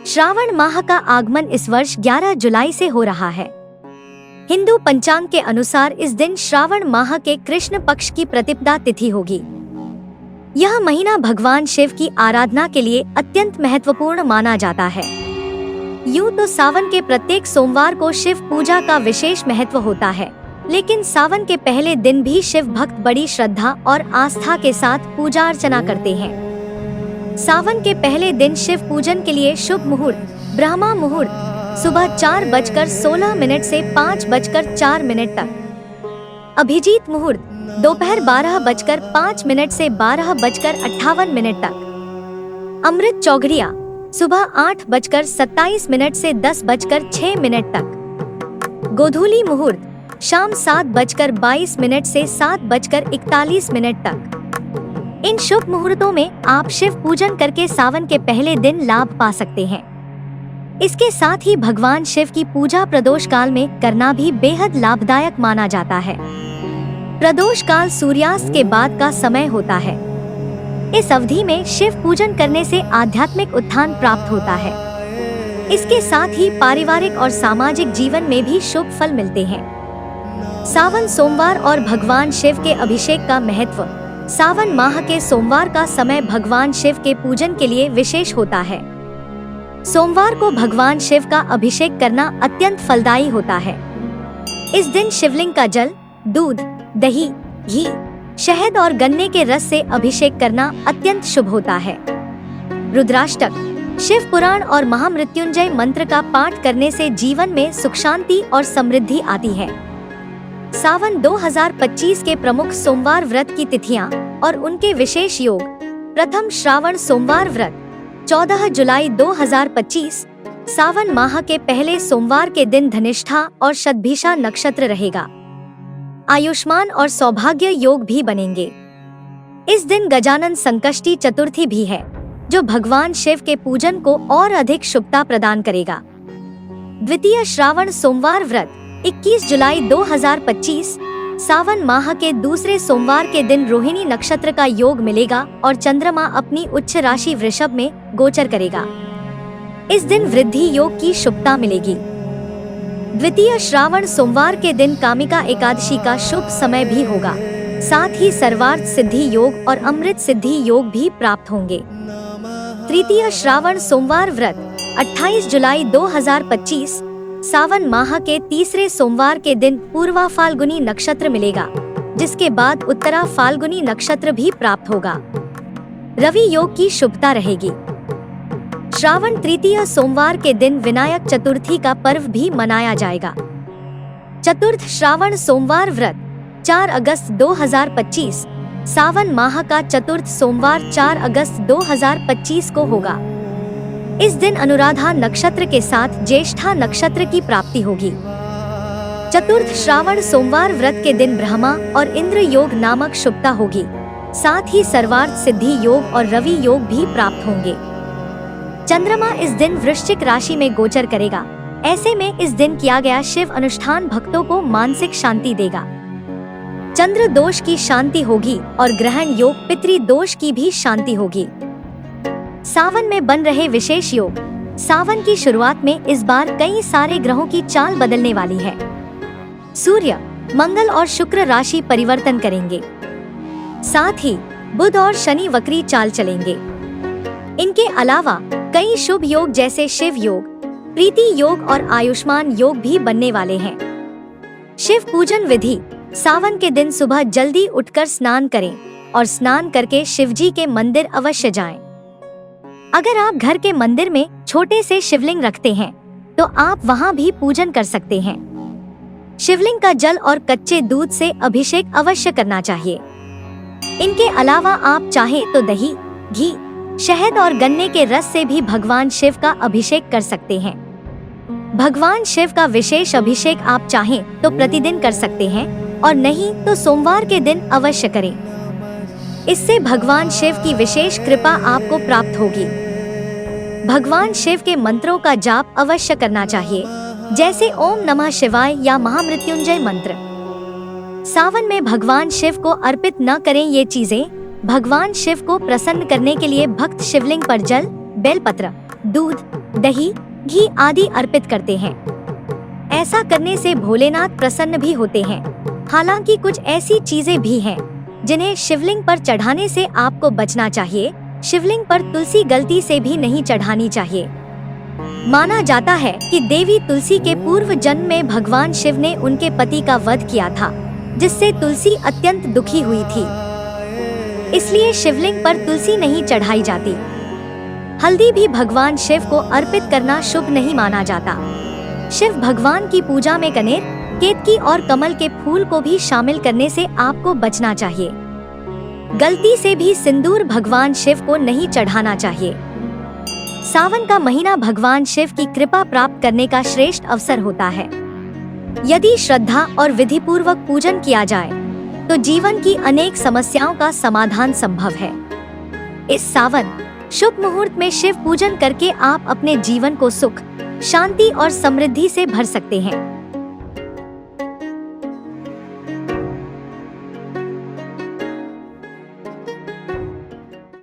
श्रावण माह का आगमन इस वर्ष 11 जुलाई से हो रहा है। हिंदू पंचांग के अनुसार इस दिन श्रावण माह के कृष्ण पक्ष की प्रतिपदा तिथि होगी। यह महीना भगवान शिव की आराधना के लिए अत्यंत महत्वपूर्ण माना जाता है। यूं तो सावन के प्रत्येक सोमवार को शिव पूजा का विशेष महत्व होता है, लेकिन सावन के पहले दिन भी शिव भक्त बड़ी श्रद्धा और आस्था के साथ पूजा अर्चना करते हैं। सावन के पहले दिन शिव पूजन के लिए शुभ मुहूर्त ब्रह्मा मुहूर्त सुबह 4:16 से 5:04 तक, अभिजीत मुहूर्त दोपहर 12:05 से 12:58 तक, अमृत चौघड़िया सुबह 8:27 से 10:06 तक, गोधूली मुहूर्त शाम 7:22 से 7:41 तक। इन शुभ मुहूर्तों में आप शिव पूजन करके सावन के पहले दिन लाभ पा सकते हैं। इसके साथ ही भगवान शिव की पूजा प्रदोष काल में करना भी बेहद लाभदायक माना जाता है। प्रदोष काल सूर्यास्त के बाद का समय होता है। इस अवधि में शिव पूजन करने से आध्यात्मिक उत्थान प्राप्त होता है। इसके साथ ही पारिवारिक और सामाजिक जीवन में भी शुभ फल मिलते हैं। सावन सोमवार और भगवान शिव के अभिषेक का महत्व। सावन माह के सोमवार का समय भगवान शिव के पूजन के लिए विशेष होता है। सोमवार को भगवान शिव का अभिषेक करना अत्यंत फलदायी होता है। इस दिन शिवलिंग का जल, दूध, दही, घी, शहद और गन्ने के रस से अभिषेक करना अत्यंत शुभ होता है। रुद्राष्टक, शिव पुराण और महामृत्युंजय मंत्र का पाठ करने से जीवन में सुख शांति और समृद्धि आती है। सावन 2025 के प्रमुख सोमवार व्रत की तिथियां और उनके विशेष योग। प्रथम श्रावण सोमवार व्रत 14 जुलाई 2025। सावन माह के पहले सोमवार के दिन धनिष्ठा और शतभिषा नक्षत्र रहेगा। आयुष्मान और सौभाग्य योग भी बनेंगे। इस दिन गजानन संकष्टी चतुर्थी भी है, जो भगवान शिव के पूजन को और अधिक शुभता प्रदान करेगा। द्वितीय श्रावण सोमवार व्रत 21 जुलाई 2025। सावन माह के दूसरे सोमवार के दिन रोहिणी नक्षत्र का योग मिलेगा और चंद्रमा अपनी उच्च राशि वृषभ में गोचर करेगा। इस दिन वृद्धि योग की शुभता मिलेगी। द्वितीय श्रावण सोमवार के दिन कामिका एकादशी का शुभ समय भी होगा। साथ ही सर्वार्थ सिद्धि योग और अमृत सिद्धि योग भी प्राप्त होंगे। तृतीय श्रावण सोमवार व्रत 28 जुलाई 2025। सावन माह के तीसरे सोमवार के दिन पूर्वा फाल्गुनी नक्षत्र मिलेगा, जिसके बाद उत्तरा फाल्गुनी नक्षत्र भी प्राप्त होगा। रवि योग की शुभता रहेगी। श्रावण तृतीय सोमवार के दिन विनायक चतुर्थी का पर्व भी मनाया जाएगा। चतुर्थ श्रावण सोमवार व्रत 4 अगस्त 2025। सावन माह का चतुर्थ सोमवार 4 अगस्त 2025 को होगा। इस दिन अनुराधा नक्षत्र के साथ ज्येष्ठा नक्षत्र की प्राप्ति होगी। चतुर्थ श्रावण सोमवार व्रत के दिन ब्रह्मा और इंद्र योग नामक शुभता होगी। साथ ही सर्वार्थ सिद्धि योग और रवि योग भी प्राप्त होंगे। चंद्रमा इस दिन वृश्चिक राशि में गोचर करेगा। ऐसे में इस दिन किया गया शिव अनुष्ठान भक्तों को मानसिक शांति देगा। चंद्र दोष की शांति होगी और ग्रहण योग पितृ दोष की भी शांति होगी। सावन में बन रहे विशेष योग। सावन की शुरुआत में इस बार कई सारे ग्रहों की चाल बदलने वाली है। सूर्य, मंगल और शुक्र राशि परिवर्तन करेंगे। साथ ही बुध और शनि वक्री चाल चलेंगे। इनके अलावा कई शुभ योग जैसे शिव योग, प्रीति योग और आयुष्मान योग भी बनने वाले हैं। शिव पूजन विधि। सावन के दिन सुबह जल्दी उठकर स्नान करें और स्नान करके शिवजी के मंदिर अवश्य जाएं। अगर आप घर के मंदिर में छोटे से शिवलिंग रखते हैं, तो आप वहां भी पूजन कर सकते हैं। शिवलिंग का जल और कच्चे दूध से अभिषेक अवश्य करना चाहिए। इनके अलावा आप चाहें तो दही, घी, शहद और गन्ने के रस से भी भगवान शिव का अभिषेक कर सकते हैं। भगवान शिव का विशेष अभिषेक आप चाहें तो प्रतिदिन कर सकते हैं और नहीं तो सोमवार के दिन अवश्य करें। इससे भगवान शिव की विशेष कृपा आपको प्राप्त होगी। भगवान शिव के मंत्रों का जाप अवश्य करना चाहिए, जैसे ओम नमः शिवाय या महामृत्युंजय मंत्र। सावन में भगवान शिव को अर्पित न करें ये चीजें। भगवान शिव को प्रसन्न करने के लिए भक्त शिवलिंग पर जल, बेलपत्र, दूध, दही, घी आदि अर्पित करते हैं। ऐसा करने से भोलेनाथ प्रसन्न भी होते हैं। हालांकि कुछ ऐसी चीजें भी हैं जिन्हें शिवलिंग पर चढ़ाने से आपको बचना चाहिए। शिवलिंग पर तुलसी गलती से भी नहीं चढ़ानी चाहिए। माना जाता है कि देवी तुलसी के पूर्व जन्म में भगवान शिव ने उनके पति का वध किया था, जिससे तुलसी अत्यंत दुखी हुई थी। इसलिए शिवलिंग पर तुलसी नहीं चढ़ाई जाती। हल्दी भी भगवान शिव को अर्पित करना शुभ नहीं माना जाता। शिव भगवान की पूजा में कनेर, केतकी और कमल के फूल को भी शामिल करने से आपको बचना चाहिए। गलती से भी सिंदूर भगवान शिव को नहीं चढ़ाना चाहिए। सावन का महीना भगवान शिव की कृपा प्राप्त करने का श्रेष्ठ अवसर होता है। यदि श्रद्धा और विधि पूर्वक पूजन किया जाए तो जीवन की अनेक समस्याओं का समाधान संभव है। इस सावन शुभ मुहूर्त में शिव पूजन करके आप अपने जीवन को सुख, शांति और समृद्धि से भर सकते हैं।